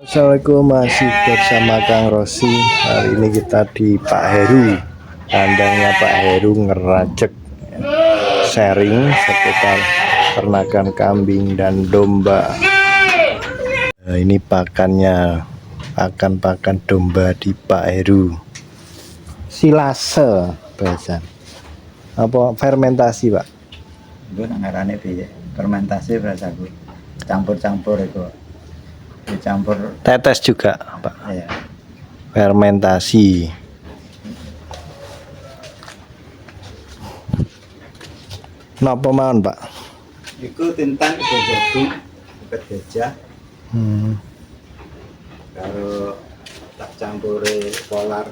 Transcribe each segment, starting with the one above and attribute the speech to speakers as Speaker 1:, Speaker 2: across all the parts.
Speaker 1: Assalamualaikum, masih bersama Kang Rosi. Hari ini kita di Pak Heru, kandangnya Pak Heru ngerajek sharing seputar ternakan kambing dan domba. Nah, ini pakannya, pakan domba di Pak Heru. Silase bahasa apa fermentasi, Pak?
Speaker 2: Gue ngarane piye? Fermentasi bahasa gue. Campur-campur itu. Dicampur
Speaker 1: Tetes juga, Pak.
Speaker 2: ya.
Speaker 1: Fermentasi. Napa mawon, Pak?
Speaker 2: Iku tintan iku jagung, buket gajah. Karo tak campure polar.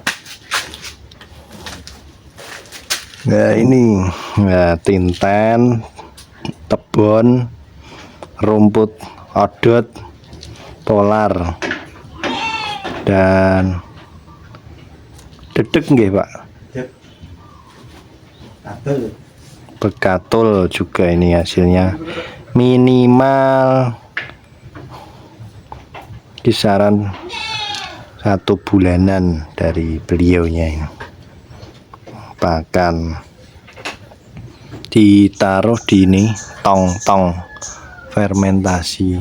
Speaker 1: Nah ini ya, tinten, tebon, rumput odot, polar, dan dedek nggih, Pak.
Speaker 2: Katul.
Speaker 1: Bekatul juga ini hasilnya. Minimal kisaran 1 bulanan dari beliaunya ini. Pakan ditaruh di ini tong-tong fermentasi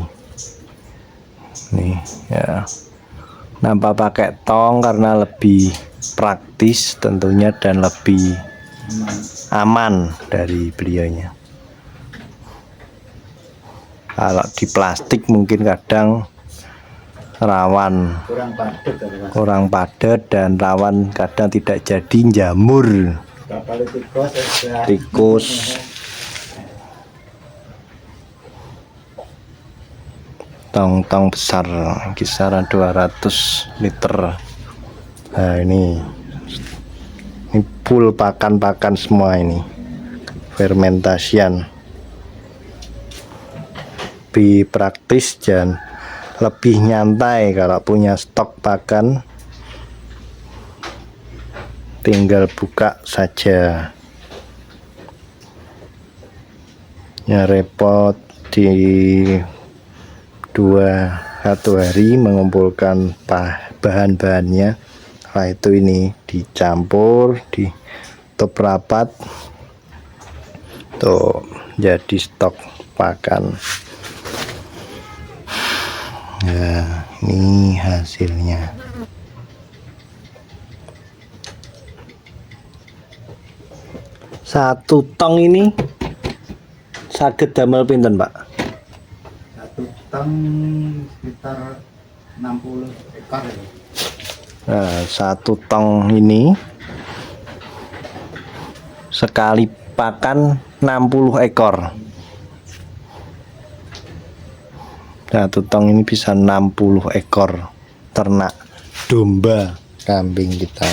Speaker 1: nih ya. Nampak pakai tong karena lebih praktis tentunya dan lebih aman dari beliaunya. Kalau di plastik mungkin kadang rawan kurang padat dan rawan kadang tidak jadi jamur tikus. Tong-tong besar kisaran 200 liter. Nah ini full pakan-pakan semua ini fermentasian. Lebih praktis dan lebih nyantai kalau punya stok pakan, tinggal buka saja. Ya repot di 1 hari mengumpulkan bahan-bahannya. Setelah itu ini dicampur, ditutup rapat, tuh jadi stok pakan. Nah ini hasilnya. Satu tong ini saged damel pinten, Pak?
Speaker 2: Satu tong sekitar 60 ekor.
Speaker 1: Nah, 1 tong ini sekali pakan 60 ekor. 1 tong ini bisa 60 ekor ternak domba kambing kita.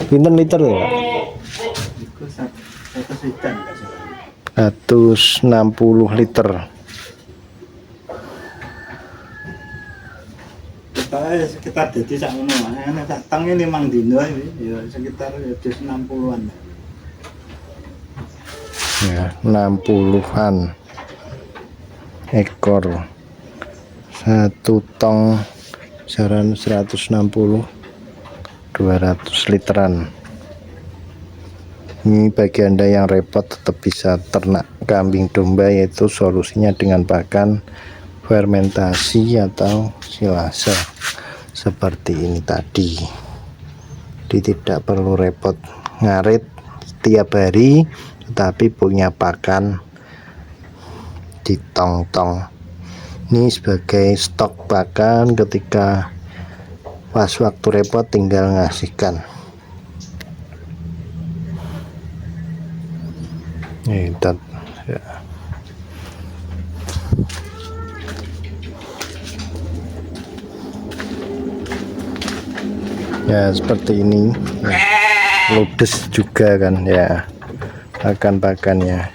Speaker 1: Pinten liter ya?
Speaker 2: Iku
Speaker 1: 160 liter.
Speaker 2: Sekitar jadi sak ngono. Ana sak tong 5 dino ya sekitar 60-an.
Speaker 1: Ya, 60-an ekor. 1 tong saran 160, 200 literan. Ini bagi Anda yang repot tetap bisa ternak kambing domba, yaitu solusinya dengan pakan fermentasi atau silase seperti ini tadi. Jadi tidak perlu repot ngarit setiap hari, tetapi punya pakan di tong-tong. Ini sebagai stok pakan ketika pas waktu repot tinggal ngasihkan. Ya. Ya seperti ini ya. Ludes juga kan ya pakan-pakannya.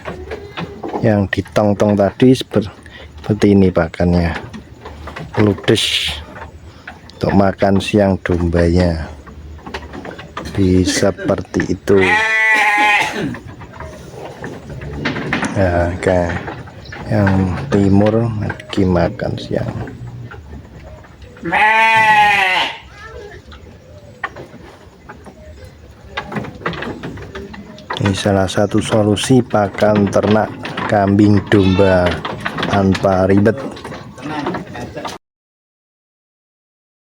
Speaker 1: Yang di tong-tong tadi seperti ini pakannya, ludes untuk makan siang dombanya. Seperti itu ya, kayak yang timur lagi makan siang. Ini salah satu solusi pakan ternak kambing domba tanpa ribet.